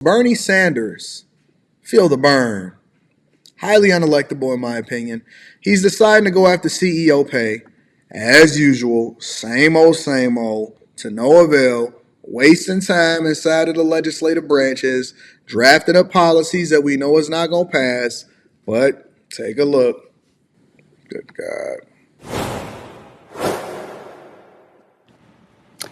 Bernie Sanders, feel the burn. Highly unelectable in my opinion. He's deciding to go after CEO pay. As usual, same old, to no avail, wasting time inside of the legislative branches, drafting up policies that we know is not going to pass. But take a look. Good God.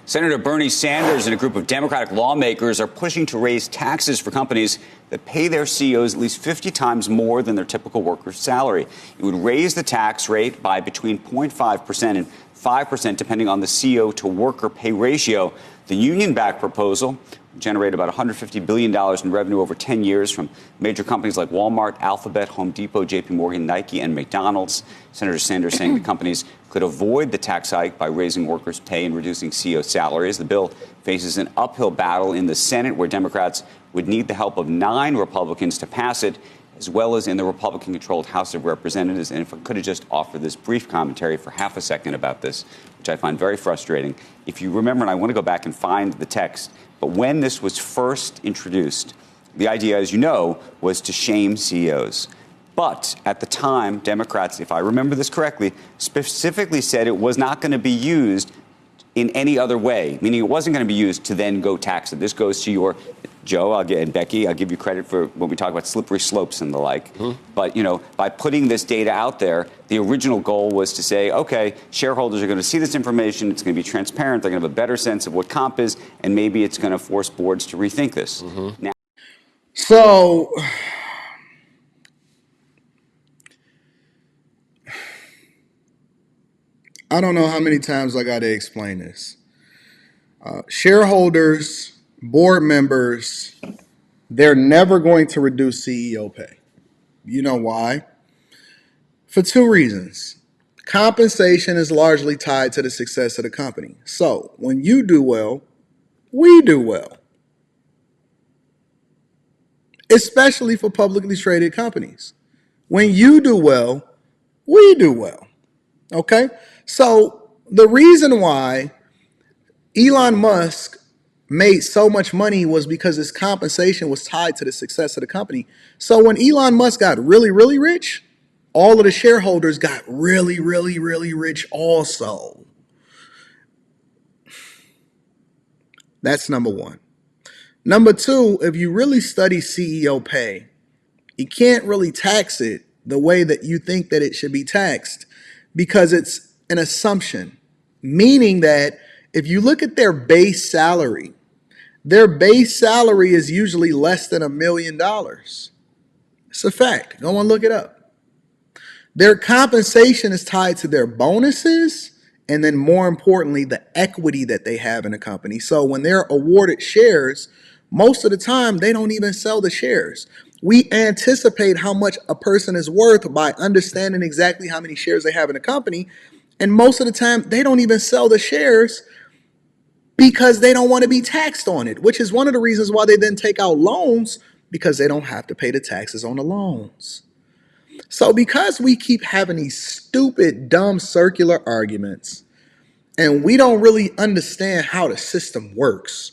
Senator Bernie Sanders and a group of Democratic lawmakers are pushing to raise taxes for companies that pay their CEOs at least 50 times more than their typical worker's salary. It would raise the tax rate by between 0.5% and 5%, depending on the CEO to worker pay ratio. The union-backed proposal would generate about $150 billion in revenue over 10 years from major companies like Walmart, Alphabet, Home Depot, JP Morgan, Nike, and McDonald's. Senator Sanders saying the companies could avoid the tax hike by raising workers' pay and reducing CEO salaries. The bill faces an uphill battle in the Senate, where Democrats would need the help of 9 Republicans to pass it, as well as in the Republican-controlled House of Representatives. And if I could have just offered this brief commentary for half a second about this, which I find very frustrating. If you remember, and I want to go back and find the text, but when this was first introduced, the idea, as you know, was to shame CEOs. But at the time, Democrats, if I remember this correctly, specifically said it was not going to be used in any other way, meaning it wasn't going to be used to then go tax it. This goes to your, Joe, and Becky, I'll give you credit for when we talk about slippery slopes and the like. Mm-hmm. But, you know, by putting this data out there, the original goal was to say, okay, shareholders are going to see this information. It's going to be transparent. They're going to have a better sense of what comp is. And maybe it's going to force boards to rethink this. Mm-hmm. Now, so I don't know how many times I got to explain this. Shareholders, board members, they're never going to reduce CEO pay. You know why? For 2 reasons. Compensation is largely tied to the success of the company. So when you do well, we do well. Especially for publicly traded companies. When you do well, we do well. Okay? So the reason why Elon Musk made so much money was because his compensation was tied to the success of the company. So when Elon Musk got really, really rich, all of the shareholders got really, really, really rich also. That's number one. Number two, if you really study CEO pay, you can't really tax it the way that you think that it should be taxed because it's an assumption, meaning that if you look at their base salary is usually less than $1 million. It's a fact. Go and look it up. Their compensation is tied to their bonuses and then, more importantly, the equity that they have in a company. So when they're awarded shares, most of the time they don't even sell the shares. We anticipate how much a person is worth by understanding exactly how many shares they have in a company. And most of the time they don't even sell the shares because they don't want to be taxed on it, which is one of the reasons why they then take out loans, because they don't have to pay the taxes on the loans. So because we keep having these stupid, dumb circular arguments and we don't really understand how the system works,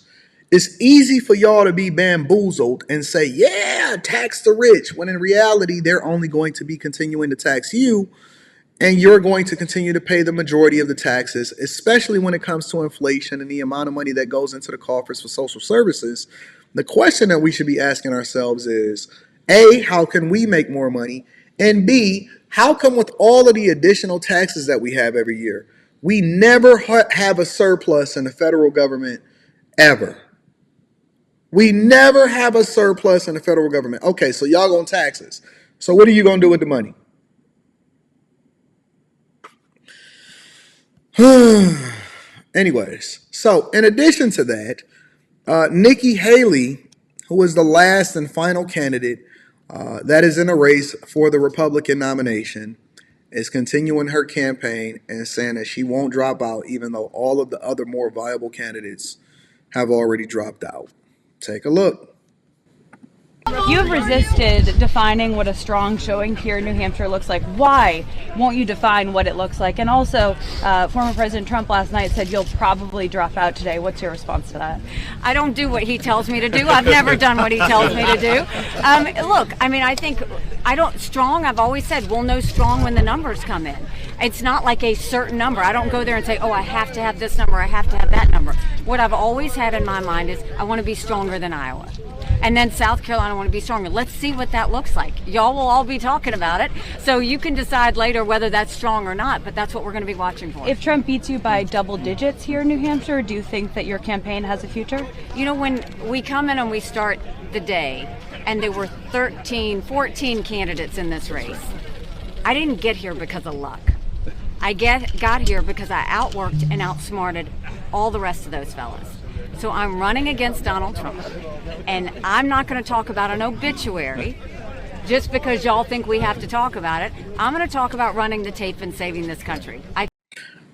it's easy for y'all to be bamboozled and say, yeah, tax the rich, when in reality, they're only going to be continuing to tax you. And you're going to continue to pay the majority of the taxes, especially when it comes to inflation and the amount of money that goes into the coffers for social services. The question that we should be asking ourselves is, A, how can we make more money? And B, how come with all of the additional taxes that we have every year, we never have a surplus in the federal government ever? We never have a surplus in the federal government. Okay, so y'all gonna tax us. So what are you gonna do with the money? Anyways, so in addition to that, Nikki Haley, who is the last and final candidate that is in a race for the Republican nomination, is continuing her campaign and saying that she won't drop out, even though all of the other more viable candidates have already dropped out. Take a look. You have resisted defining what a strong showing here in New Hampshire looks like. Why won't you define what it looks like? And also, former President Trump last night said you'll probably drop out today. What's your response to that? I don't do what he tells me to do. I've never done what he tells me to do. Look, I mean, I think strong, I've always said we'll know strong when the numbers come in. It's not like a certain number. I don't go there and say, oh, I have to have this number, I have to have that number. What I've always had in my mind is I want to be stronger than Iowa. And then South Carolina, I want to be stronger. Let's see what that looks like. Y'all will all be talking about it. So you can decide later whether that's strong or not, but that's what we're going to be watching for. If Trump beats you by double digits here in New Hampshire, do you think that your campaign has a future? You know, when we come in and we start the day, and there were 14 candidates in this race, I didn't get here because of luck. I got here because I outworked and outsmarted all the rest of those fellas. So I'm running against Donald Trump, and I'm not going to talk about an obituary just because y'all think we have to talk about it. I'm going to talk about running the tape and saving this country.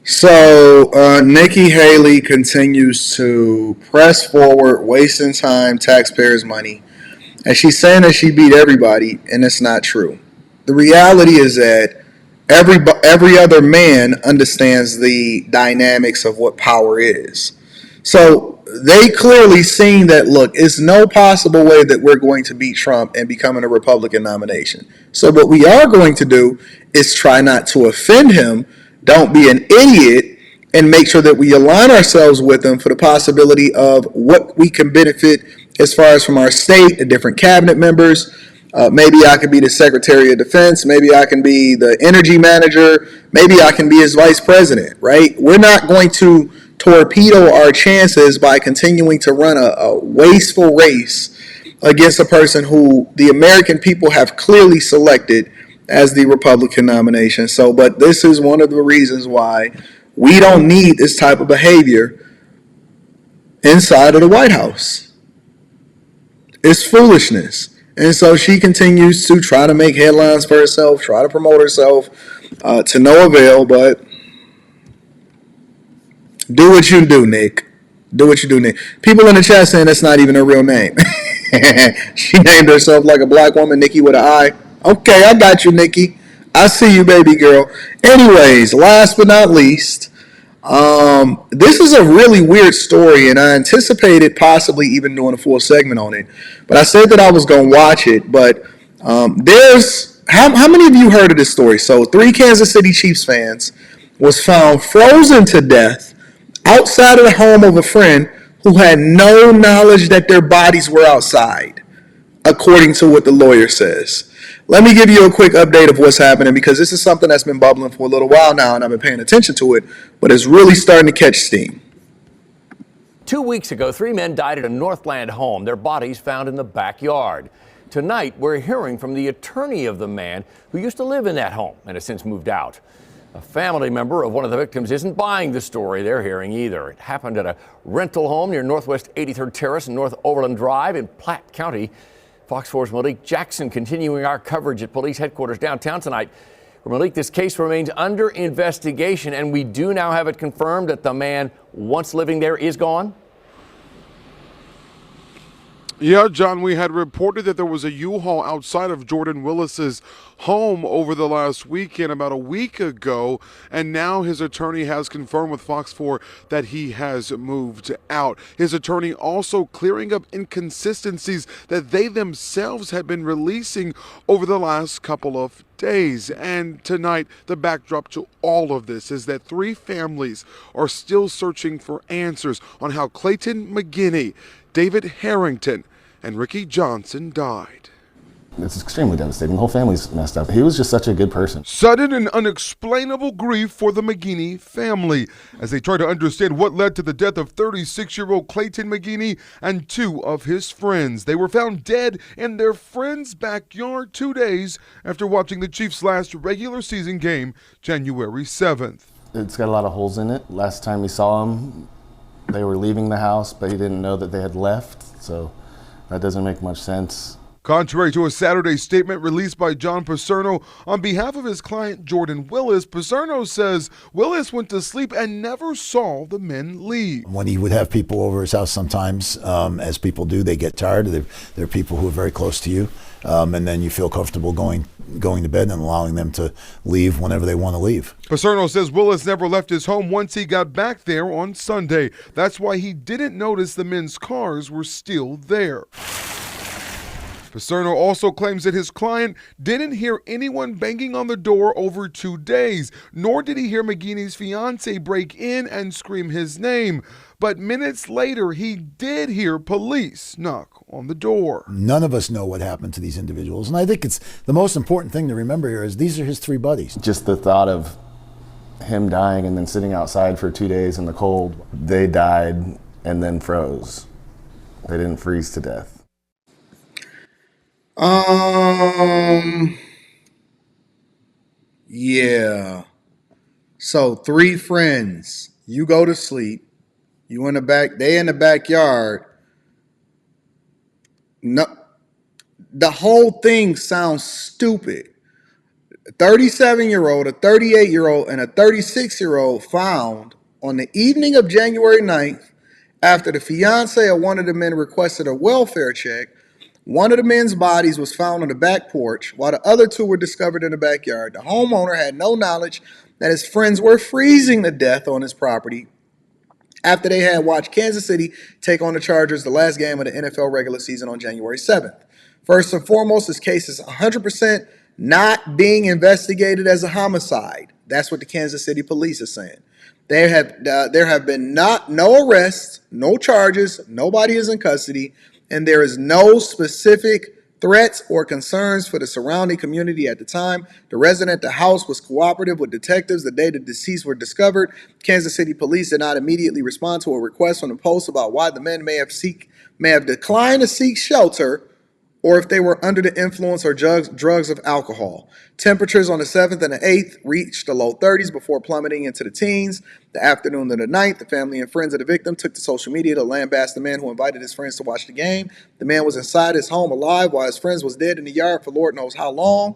So Nikki Haley continues to press forward, wasting time, taxpayers' money, and she's saying that she beat everybody, and it's not true. The reality is that every other man understands the dynamics of what power is. So they clearly seen that, look, it's no possible way that we're going to beat Trump and becoming a Republican nomination. So what we are going to do is try not to offend him, don't be an idiot, and make sure that we align ourselves with him for the possibility of what we can benefit as far as from our state, the different cabinet members. Maybe I could be the Secretary of Defense. Maybe I can be the energy manager. Maybe I can be his vice president, right? We're not going to torpedo our chances by continuing to run a wasteful race against a person who the American people have clearly selected as the Republican nomination. So, but this is one of the reasons why we don't need this type of behavior inside of the White House. It's foolishness. And so she continues to try to make headlines for herself, try to promote herself to no avail, but do what you do, Nick. Do what you do, Nick. People in the chat saying that's not even her real name. She named herself like a black woman, Nikki with an I. Okay, I got you, Nikki. I see you, baby girl. Anyways, last but not least, this is a really weird story, and I anticipated possibly even doing a full segment on it. But I said that I was going to watch it. But there's how many of you heard of this story? So 3 Kansas City Chiefs fans was found frozen to death outside of the home of a friend who had no knowledge that their bodies were outside, according to what the lawyer says. Let me give you a quick update of what's happening, because this is something that's been bubbling for a little while now, and I've been paying attention to it, but it's really starting to catch steam. 2 weeks ago, 3 men died at a Northland home, their bodies found in the backyard. Tonight, we're hearing from the attorney of the man who used to live in that home and has since moved out. A family member of one of the victims isn't buying the story they're hearing either. It happened at a rental home near Northwest 83rd Terrace and North Overland Drive in Platte County. Fox 4's Malik Jackson continuing our coverage at police headquarters downtown tonight. Malik, this case remains under investigation, and we do now have it confirmed that the man once living there is gone? Yeah, John, we had reported that there was a U-Haul outside of Jordan Willis's home over the last weekend, about a week ago, and now his attorney has confirmed with Fox 4 that he has moved out. His attorney also clearing up inconsistencies that they themselves had been releasing over the last couple of days. And tonight, the backdrop to all of this is that 3 families are still searching for answers on how Clayton McGinney, David Harrington, and Ricky Johnson died. It's extremely devastating. The whole family's messed up. He was just such a good person. Sudden and unexplainable grief for the McGinney family as they try to understand what led to the death of 36-year-old Clayton McGinney and 2 of his friends. They were found dead in their friend's backyard 2 days after watching the Chiefs' last regular season game, January 7th. It's got a lot of holes in it. Last time we saw him, they were leaving the house, but he didn't know that they had left, so that doesn't make much sense. Contrary to a Saturday statement released by John Paserno on behalf of his client Jordan Willis, Paserno says Willis went to sleep and never saw the men leave. When he would have people over his house sometimes, as people do, they get tired. They're people who are very close to you, and then you feel comfortable going to bed and allowing them to leave whenever they want to leave. Paserno says Willis never left his home once he got back there on Sunday. That's why he didn't notice the men's cars were still there. Paserno also claims that his client didn't hear anyone banging on the door over 2 days, nor did he hear McGinney's fiance break in and scream his name. But minutes later, he did hear police knock on the door. None of us know what happened to these individuals, and I think it's the most important thing to remember here is these are his 3 buddies. Just the thought of him dying and then sitting outside for 2 days in the cold. They died and then froze. They didn't freeze to death. Yeah. So 3 friends, you go to sleep, you in the back, they in the backyard. No, the whole thing sounds stupid. A 37-year-old, a 38-year-old, and a 36-year-old found on the evening of January 9th, after the fiance of one of the men requested a welfare check. One of the men's bodies was found on the back porch, while the other 2 were discovered in the backyard. The homeowner had no knowledge that his friends were freezing to death on his property after they had watched Kansas City take on the Chargers the last game of the NFL regular season on January 7th. First and foremost, this case is 100% not being investigated as a homicide. That's what the Kansas City police are saying. There have been no arrests, no charges, nobody is in custody, and there is no specific threats or concerns for the surrounding community at the time. The resident at the house was cooperative with detectives the day the deceased were discovered. Kansas City police did not immediately respond to a request from the Post about why the men may have declined to seek shelter or if they were under the influence or drugs of alcohol. Temperatures on the 7th and the 8th reached the low 30s before plummeting into the teens. The afternoon of the 9th, the family and friends of the victim took to social media to lambaste the man who invited his friends to watch the game. The man was inside his home alive while his friends was dead in the yard for Lord knows how long.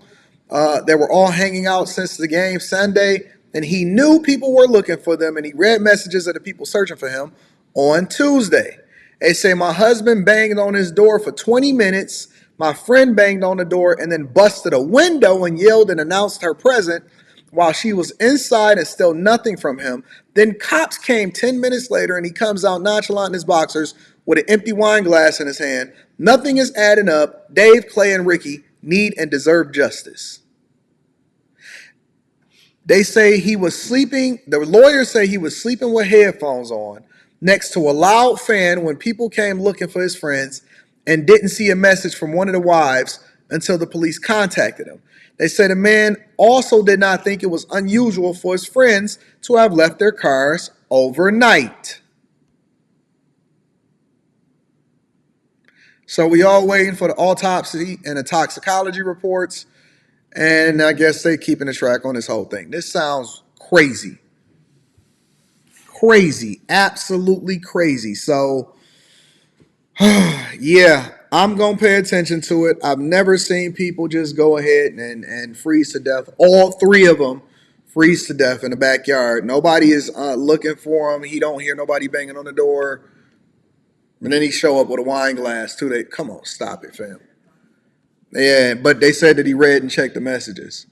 They were all hanging out since the game Sunday, and he knew people were looking for them, and he read messages of the people searching for him on Tuesday. They say, my husband banged on his door for 20 minutes. My friend banged on the door and then busted a window and yelled and announced her presence while she was inside and still nothing from him. Then cops came 10 minutes later and he comes out nonchalant in his boxers with an empty wine glass in his hand. Nothing is adding up. Dave, Clay, and Ricky need and deserve justice. They say he was sleeping. The lawyers say he was sleeping with headphones on next to a loud fan when people came looking for his friends and didn't see a message from one of the wives until the police contacted him. They say the man also did not think it was unusual for his friends to have left their cars overnight. So we all waiting for the autopsy and the toxicology reports, and I guess they keeping a track on this whole thing. This sounds crazy. Crazy, absolutely crazy. So yeah, I'm going to pay attention to it. I've never seen people just go ahead and freeze to death. All 3 of them freeze to death in the backyard. Nobody is looking for him. He don't hear nobody banging on the door. And then he show up with a wine glass too. Come on, stop it, fam. Yeah, but they said that he read and checked the messages.